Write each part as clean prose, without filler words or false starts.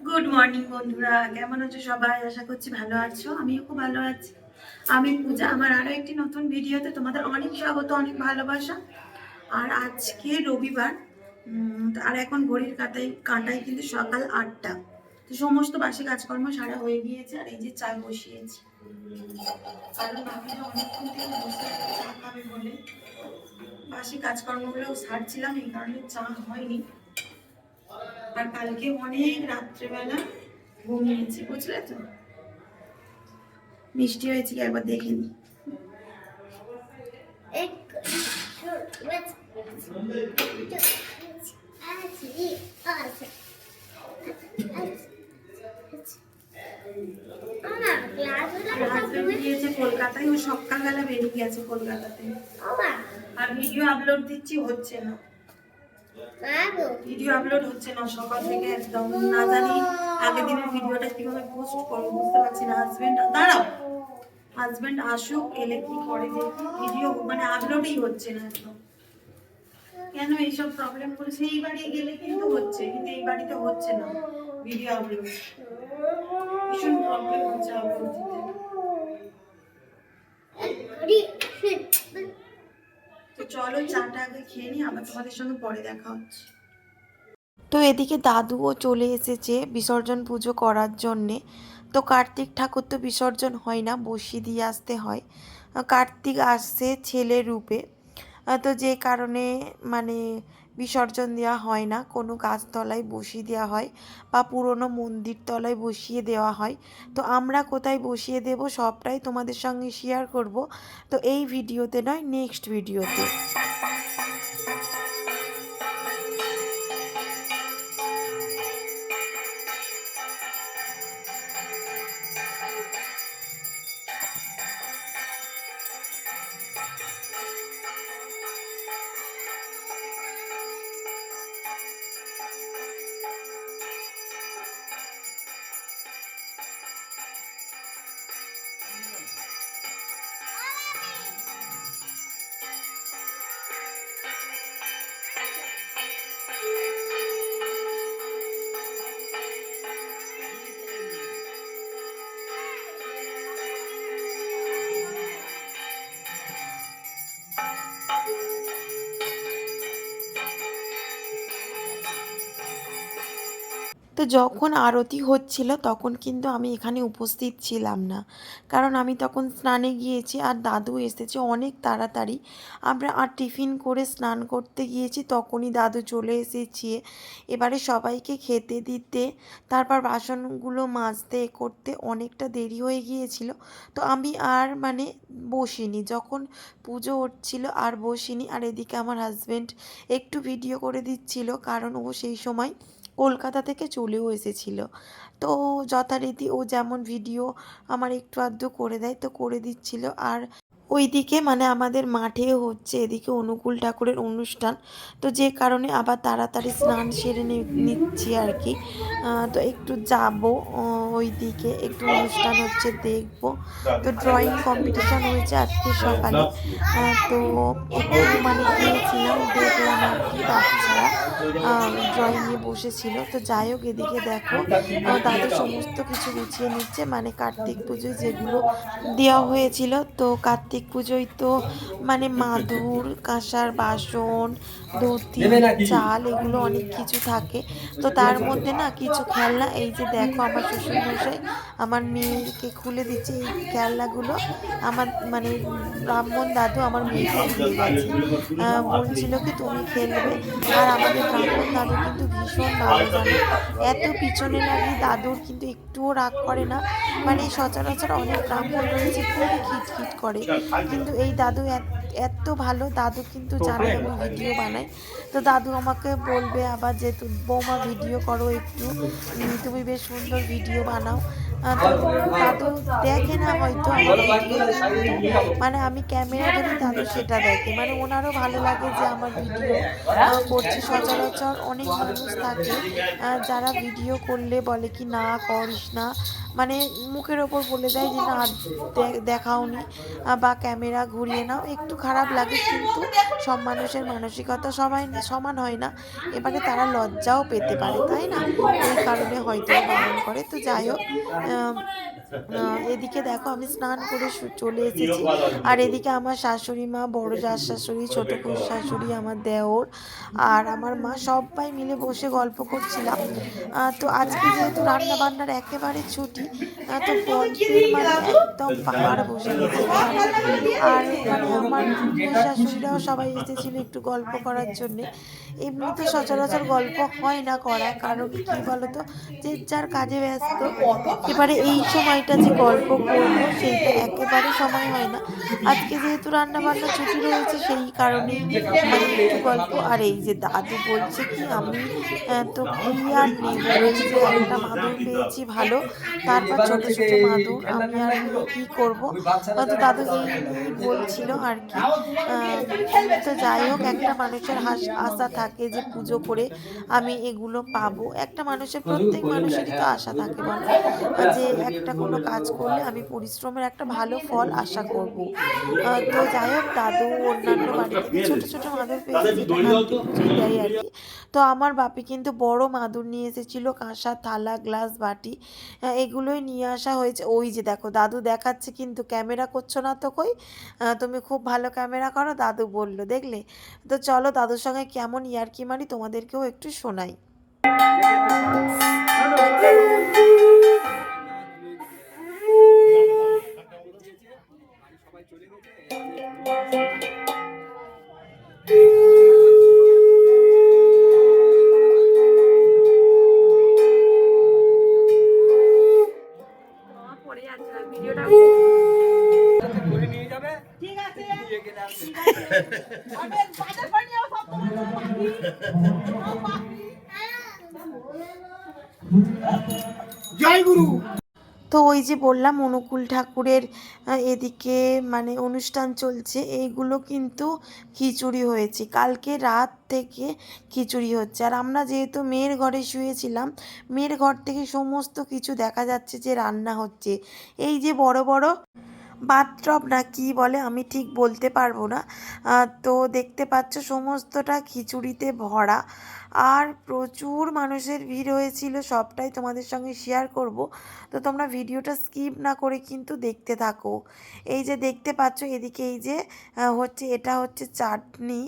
Good morning বন্ধুরা, কেমন আছো সবাই? আশা করছি ভালো আছো। আমিও খুব ভালো আছি। আমি পূজা, আমার আরো একটি নতুন ভিডিওতে তোমাদের অনেক স্বাগত, অনেক ভালোবাসা। আর আজকে রবিবার, আর এখন ঘড়ির কাঁটায় কিন্তু সকাল 8টা। তো সমস্ত বাসি কাজকর্ম সারা হয়ে গিয়েছে, আর এই যে চা বসিয়েছি। কারণ মামিরা অনেকক্ষণ থেকে বসে আছে চা খাবে বলে। বাসি কাজকর্মগুলো সারছিলাম, এই কারণে চা হয়নি। আর কালকে অনেক রাত্রেবেলা ঘুমিয়েছি, বুঝলে তো। মিষ্টি হয়েছে কি একবার দেখে নি। বেরিয়েছে কলকাতায়, ও সকালবেলা বেরিয়ে গেছে কলকাতাতে। আর ভিডিও আপলোড দিচ্ছি, হচ্ছে না। ভিডিও আপলোড হচ্ছে না সকাল থেকে একদম। না জানি আগের দিনের ভিডিওটা কিভাবে পোস্ট করবো, বুঝতে পারছি না। হাজবেন্ড আসুক, এলে কি করে যে ভিডিও মানে আপলোডই হচ্ছে না একদম। কেন এইসব প্রবলেম করে? সেই বাড়ি গেলে কিন্তু হচ্ছে, কিন্তু এই বাড়িতে হচ্ছে না ভিডিও আপলোড। ভীষণ প্রবলেম হচ্ছে আপলোড দিতে। তো চলো চাটা আগে খেয়ে নি, আবার তোমাদের সঙ্গে পরে দেখা হচ্ছে। তো এদিকে দাদুও চলে এসেছে বিসর্জন পুজো করার জন্যে। তো কার্তিক ঠাকুর তো বিসর্জন হয় না, বসিয়ে দিয়ে আসতে হয়। কার্তিক আসছে ছেলে রূপে। তো যে কারণে মানে বিসর্জন দেওয়া হয় না, কোনো গাছতলায় বসিয়ে দেওয়া হয় বা পুরনো মন্দির তলায় বসিয়ে দেওয়া হয়। তো আমরা কোথায় বসিয়ে দেব সবটাই তোমাদের সঙ্গে শেয়ার করব। তো এই ভিডিওতে নয়, নেক্সট ভিডিওতে। তো যখন আরতি হচ্ছিল তখন কিন্তু আমি এখানে উপস্থিত ছিলাম না, কারণ আমি তখন স্নানে গিয়েছি আর দাদু এসেছে অনেক তাড়াতাড়ি। আমরা আর টিফিন করে স্নান করতে গিয়েছি, তখনই দাদু চলে এসেছে। এবারে সবাইকে খেতে দিতে, তারপর বাসনগুলো মাজতে করতে অনেকটা দেরি হয়ে গিয়েছিল। তো আমি আর মানে বসিনি, যখন পুজো হচ্ছিল আর বসিনি। আর এদিকে আমার হাজব্যান্ড একটু ভিডিও করে দিচ্ছিল, কারণ ও সেই সময় কলকাতা থেকে চলেও এসেছিল। তো যথারীতি ও যেমন ভিডিও আমার একটু আধটু করে দেয়, তো করে দিচ্ছিল। আর ওইদিকে মানে আমাদের মাঠেও হচ্ছে এদিকে অনুকূল ঠাকুরের অনুষ্ঠান। তো যে কারণে আবার তাড়াতাড়ি স্নান সেরে নিচ্ছি আর কি। তো একটু যাব ওই দিকে, একটু অনুষ্ঠান হচ্ছে দেখব। তো ড্রয়িং কম্পিটিশান হয়েছে আজকে সকালে। তো একটু মানে গিয়েছিলাম, দেখলাম আর কি বাচ্চারা ড্রয়িংয়ে বসেছিল। তো যাই হোক, এদিকে দেখো দাদু সমস্ত কিছু গুছিয়ে নিচ্ছে, মানে কার্তিক পুজোয় যেগুলো দেওয়া হয়েছিল। তো কার্তিক পুজোয় তো মানে মাদুর, কাঁসার বাসন, ধুতি, চাল, এগুলো অনেক কিছু থাকে। তো তার মধ্যে না কিছু খেলনা, এই যে দেখো আমার শ্বশুরমশাই আমার মেয়েকে খুলে দিচ্ছে এই খেলনাগুলো। আমার মানে ব্রাহ্মণ দাদু আমার মেয়েকে দিয়ে গেছে, বলছিল কি তুমি খেলবে। আর আমাদের ব্রাহ্মণ দাদু কিন্তু ভীষণ ভালো, জানো, এত পিছনে লাগি দাদুর কিন্তু একটুও রাগ করে না। মানে সচরাচর অনেক ব্রাহ্মণ রয়েছে খুবই খিটখিট করে, কিন্তু এই দাদু এত ভালো। দাদু কিন্তু জানে আমি ভিডিও বানাই, তো দাদু আমাকে বলবে আবার যে বৌমা ভিডিও করো একটু, তুমি বেশ সুন্দর ভিডিও বানাও। তো দাদু দেখে না হয়তো আমার ভিডিও, কিন্তু মানে আমি ক্যামেরা ধরি দাদু সেটা দেখে, মানে ওনারও ভালো লাগে যে আমার ভিডিও করছি। সচরাচর অনেক মানুষ থাকে যারা ভিডিও করলে বলে কি না করিস না, মানে মুখের ওপর বলে দেয় যে না দেখাওনি বা ক্যামেরা ঘুরিয়ে নাও, একটু খারাপ লাগে। কিন্তু সব মানুষের মানসিকতা সবাই সমান হয় না, এবারে তারা লজ্জাও পেতে পারে, তাই না? এই কারণে হয়তো বারণ করে। তো যাই হোক, আম এদিকে দেখো আমি স্নান করে চলে এসেছি। আর এদিকে আমার শাশুড়ি মা, বড় জার শাশুড়ি, ছোট শাশুড়ি, আমার দেওর আর আমার মা সবাই মিলে বসে গল্প করছিলাম। তো আজকে যেহেতু রান্না বান্নার একেবারে ছুটি, তো গল্পের মানে একদম পাহাড় বসে গেছে এখানে। আর মানে আমার শাশুড়িরাও সবাই এসেছিল একটু গল্প করার জন্যে। এমনি তো সচরাচর গল্প হয় না করা, কারণ কি বলতো, যে যার কাজে ব্যস্ত। এবারে এই সময়টা যে গল্প করব সেইটা একেবারে সময় হয় না। আজকে যেহেতু রান্না বান্না ছুটি রয়েছে সেই কারণেই মানে একটু গল্প। আর এই যে দাদু বলছে কি আমি তো কি আর নেব, এই যে একটা মাদুর পেয়েছি ভালো, তারপর ছোট ছোট মাদুর আমি আর নিয়ে কি করব। তো দাদু এই নিয়েই বলছিল আর কি। তো যাই হোক, একটা মানুষের আশা থাকে যে পুজো করে আমি এগুলো পাবো। একটা মানুষের, প্রত্যেক মানুষেরই তো আশা থাকে বলো, যে একটা কোনো কাজ করলে আমি পরিশ্রমের একটা ভালো ফল আশা করব। তো যাই হোক, দাদু অন্যান্য বাড়ি থেকে ছোট ছোট মাদুর পেয়েছে যেটা কালকে পুজোয় দেয় আর কি। তো আমার বাপি কিন্তু বড় মাদুর নিয়ে এসেছিল, কাঁসা থালা, গ্লাস, বাটি, এগুলোই নিয়ে আসা হয়েছে। ওই যে দেখো দাদু দেখাচ্ছে, কিন্তু ক্যামেরা করছো না তো কই? তুমি খুব ভালো ক্যামেরা করো দাদু বলল, দেখলে? তো চলো দাদুর সঙ্গে কেমন ইয়ার্কি মারি তোমাদেরকেও একটু শোনাই। জয় গুরু। তো ওই যে বললাম অনুকূল ঠাকুরের এদিকে মানে অনুষ্ঠান চলছে, এইগুলো কিন্তু খিচুড়ি হয়েছে কালকে রাত থেকে, খিচুড়ি হচ্ছে। আর আমরা যেহেতু মেয়ের ঘরে শুয়েছিলাম, মেয়ের ঘর থেকে সমস্ত কিছু দেখা যাচ্ছে যে রান্না হচ্ছে। এই যে বড় বড় বাথটব না কি বলে আমি ঠিক বলতে পারবো না, তো দেখতে পাচ্ছ সমস্তটা খিচুড়িতে ভরা। আর প্রচুর মানুষের ভিড় হয়েছিল, সবটাই তোমাদের সঙ্গে শেয়ার করব। তো তোমরা ভিডিওটা স্কিপ না করে কিন্তু দেখতে থাকো। এই যে দেখতে পাচ্ছ এদিকে এই যে হচ্ছে, এটা হচ্ছে চাটনি,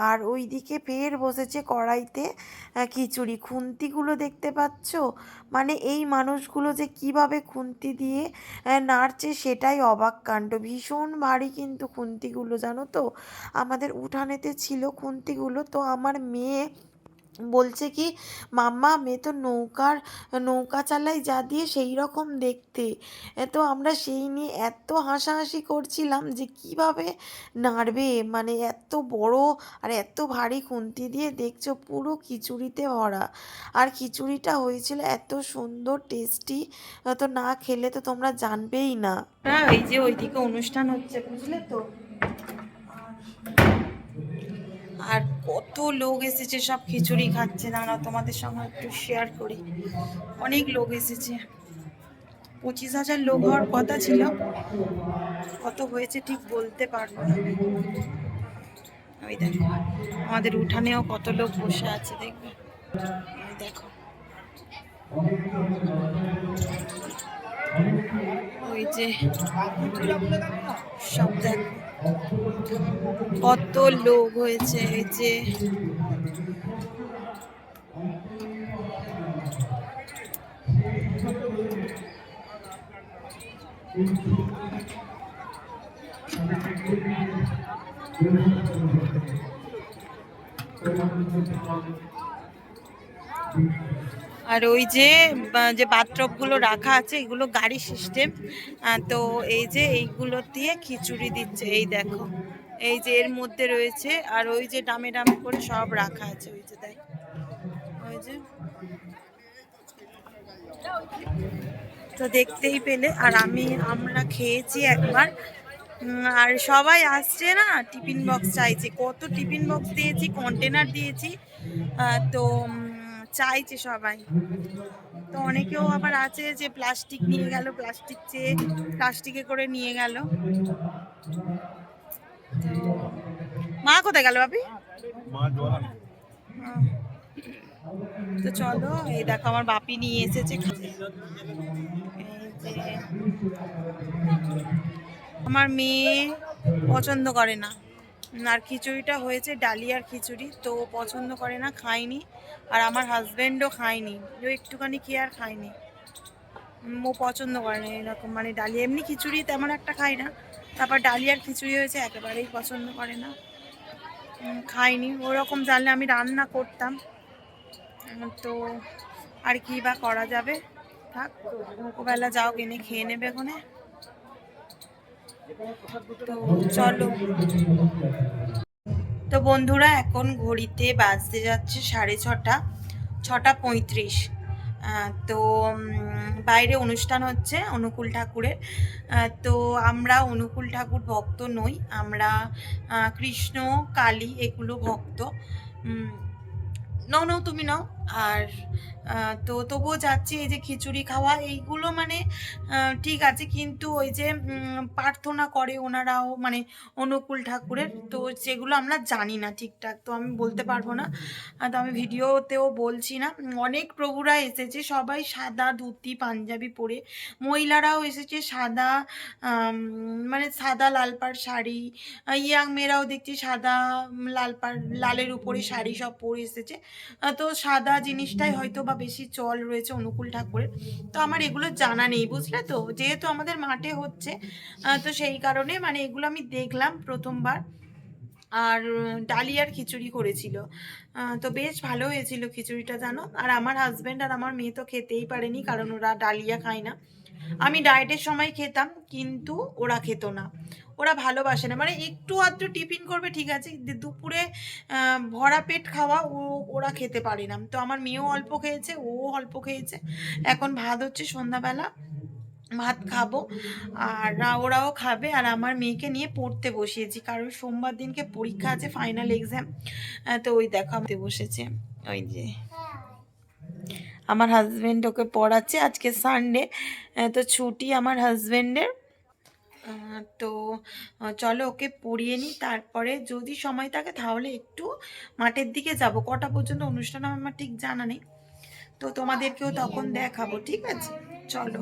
আর ওই দিকে ফের বসেছে কড়াইতে খিচুড়ি। খুন্তিগুলো দেখতে পাচ্ছ, মানে এই মানুষগুলো যে কিভাবে খুন্তি দিয়ে নাড়ছে সেটাই অবাক কাণ্ড। ভীষণ ভারী কিন্তু খুন্তিগুলো, জানো তো? আমাদের উঠানেতে ছিল খুন্তিগুলো। তো আমার মেয়ে বলছে কি, মাম্মা মেয়ে তো নৌকা চালাই যা দিয়ে সেই রকম দেখতে। তো আমরা সেই নিয়ে এত হাসাহাসি করছিলাম যে কিভাবে নাড়বে, মানে এত বড় আর এত ভারী খুন্তি দিয়ে দেখছো পুরো খিচুড়িতে ভরা। আর খিচুড়িটা হয়েছিল এত সুন্দর টেস্টি, তো না খেলে তো তোমরা জানবেই না। এই যে ওইদিকে অনুষ্ঠান হচ্ছে, বুঝলে তো? আর কত লোক এসেছে, সব খিচুড়ি খাচ্ছে। না তোমাদের সঙ্গে একটু শেয়ার করি। অনেক লোক এসেছে, 25,000 লোক হওয়ার কথা ছিল, কত হয়েছে ঠিক বলতে পারবো না। ওই দেখো আমাদের উঠানেও কত লোক বসে আছে, দেখবে? ওই দেখো, ওই যে সব দেখো কত লোক হয়েছে। এই যে আর ওই যে বাথটবগুলো রাখা আছে, এগুলো গাড়ি সিস্টেম। তো এই যে এইগুলো দিয়ে খিচুড়ি দিচ্ছে, এই দেখো এই যে এর মধ্যে রয়েছে। আর ওই যে ডামে ডামে করে সব রাখা আছে, ওই যে দেখ, ওই যে। তো দেখতেই পেলে। আর আমরা খেয়েছি একবার। আর সবাই আসছে না, টিফিন বক্স চাইছে, কত টিফিন বক্স দিয়েছি, কন্টেনার দিয়েছি, তো চাইছে সবাই। তো অনেকেও আবার আছে যে প্লাস্টিক নিয়ে গেল, প্লাস্টিক চেয়ে প্লাস্টিকে করে নিয়ে গেল। মা কোথায় গেল বাপি? তো চলো, এই দেখো আমার বাপি নিয়ে এসেছে এই যে আমার মেয়ে পছন্দ করে না, আর খিচুড়িটা হয়েছে ডালিয়ার খিচুড়ি, তো ও পছন্দ করে না, খায়নি। আর আমার হাজবেন্ডও খায়নি, ও একটুখানি কি আর খায়নি। ও পছন্দ করে না এরকম, মানে ডালিয়া এমনি খিচুড়ি তেমন একটা খায় না, তারপর ডালিয়ার খিচুড়ি হয়েছে একেবারেই পছন্দ করে না, খায়নি। ওরকম জানলে আমি রান্না করতাম, তো আর কি বা করা যাবে, থাক, দুপুরবেলা যাও কিনে খেয়ে নেবে ওখানে। তো চলো, তো বন্ধুরা এখন ঘড়িতে বাজতে যাচ্ছে 6:30, 6:35। তো বাইরে অনুষ্ঠান হচ্ছে অনুকূল ঠাকুরের। তো আমরা অনুকূল ঠাকুর ভক্ত নই, আমরা কৃষ্ণ কালী এগুলো ভক্ত। নাও নাও, তুমি নাও। আর তো তবুও যাচ্ছি, এই যে খিচুড়ি খাওয়া এইগুলো মানে ঠিক আছে, কিন্তু ওই যে প্রার্থনা করে ওনারাও, মানে অনুকূল ঠাকুরের, তো যেগুলো আমরা জানি না ঠিকঠাক, তো আমি বলতে পারবো না। তো আমি ভিডিওতেও বলছি না। অনেক প্রভুরা এসেছে, সবাই সাদা ধুতি পাঞ্জাবি পরে, মহিলারাও এসেছে সাদা, মানে সাদা লাল পাড় শাড়ি, ইয়াং মেয়েরাও দেখছি সাদা লাল পাড়, লালের উপরে শাড়ি সব পরে এসেছে। তো সাদা জিনিসটাই হয়তো বা বেশি চল রয়েছে অনুকূল ঠাকুরের। তো আমার এগুলো জানা নেই, বুঝলে তো, যেহেতু আমাদের মাঠে হচ্ছে, তো সেই কারণে মানে এগুলো আমি দেখলাম প্রথমবার। আর ডালিয়ার খিচুড়ি করেছিল, তো বেশ ভালো হয়েছিল খিচুড়িটা, জানো। আর আমার হাজব্যান্ড আর আমার মেয়ে তো খেতেই পারেনি, কারণ ওরা ডালিয়া খায় না। আমি ডায়েটের সময় খেতাম, কিন্তু ওরা খেত না, ওরা ভালোবাসে না, মানে একটু আধটু টিফিন করবে ঠিক আছে, দুপুরে ভরা পেট খাওয়া ওরা খেতে পারে না। তো আমার মেয়েও অল্প খেয়েছে, ও অল্প খেয়েছে। এখন ভাত হচ্ছে সন্ধ্যাবেলা, ভাত খাবো, আর ওরাও খাবে। আর আমার মেয়েকে নিয়ে পড়তে বসিয়েছি, কারণ সোমবার দিনকে পরীক্ষা আছে, ফাইনাল এক্সাম। তো ওই দেখো পড়তে বসেছে, ওই যে আমার হাজব্যান্ড ওকে পড়াচ্ছে, আজকে সানডে, তো ছুটি আমার হাজব্যান্ডের। তো চলো ওকে পড়িয়ে নিই, তারপরে যদি সময় থাকে তাহলে একটু মাঠের দিকে যাব। কটা পর্যন্ত অনুষ্ঠান আমার ঠিক জানা নেই, তো তোমাদেরকেও তখন দেখাবো, ঠিক আছে? চলো।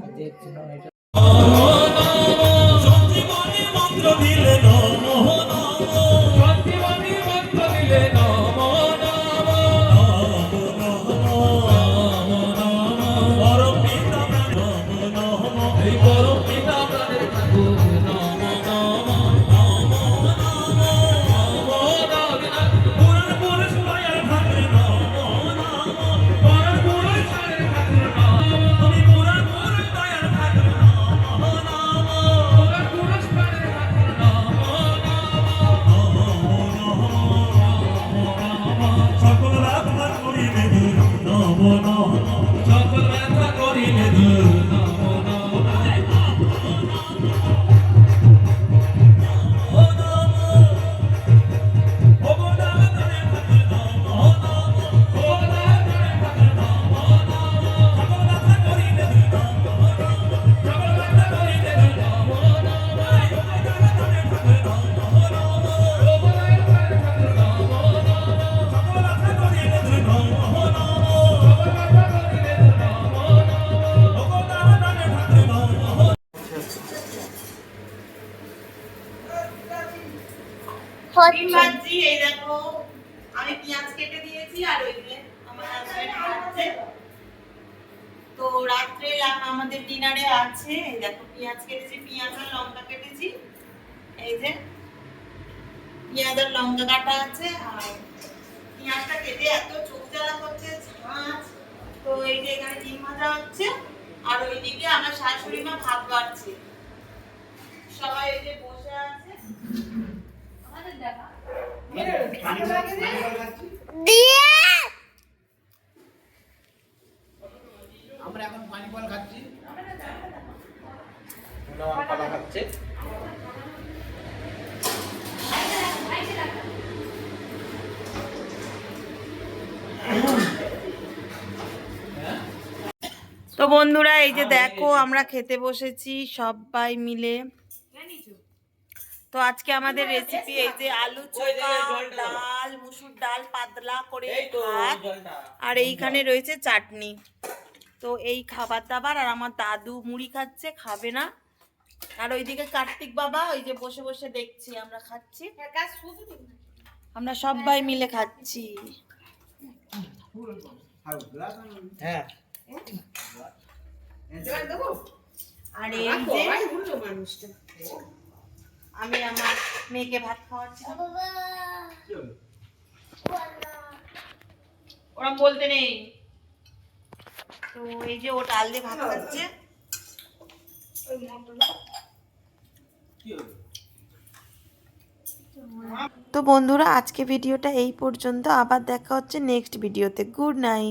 এই দেখো আমি পেঁয়াজ কেটে দিয়েছি, আর ওই যে আমার হাজবেন্ড খাচ্ছে। তো রাত্রে আমাদের ডিনারে আছে, এই দেখো পেঁয়াজ কেটেছি, পেঁয়াজ আর লঙ্কা কেটেছি, এই যে পেঁয়াজ আর লঙ্কা কাটা আছে। আর পেঁয়াজটা কেটে এত চোখ জ্বালা করছে, ঝাঁঝ। তো এই যে এখানে ডিম ভাজা হচ্ছে, আর ওইদিকে আমার শাশুড়ি মা ভাত বাড়ছে, সবাই এই যে বসে আছে। আমাদের দেখা আমরা এখন পানি বল খাচ্ছি। তো বন্ধুরা এই যে দেখো আমরা খেতে বসেছি সবাই মিলে। তো আজকে আমাদের রেসিপি এই যে আলু চোখা, ডাল, মুসুর ডাল, পাতলা করে ভাত, আর এইখানে রয়েছে চাটনি। তো এই খাবার দাবার, আর আমার দাদু মুড়ি খাচ্ছে, খাবে না। আর ওইদিকে কার্তিক বাবা ওই যে বসে বসে দেখছি আমরা খাচ্ছি, আমরা সবাই মিলে খাচ্ছি। হ্যাঁ আর এই যে আমি আমার মেয়েকে ভাত খাওয়াচ্ছি। ওরা বলতে নেই। তো এই যে ও ডাল দিয়ে ভাত খাচ্ছে। তো বন্ধুরা, আজকে ভিডিওটা এই পর্যন্ত। আবার দেখা হচ্ছে নেক্সট ভিডিওতে। Good night.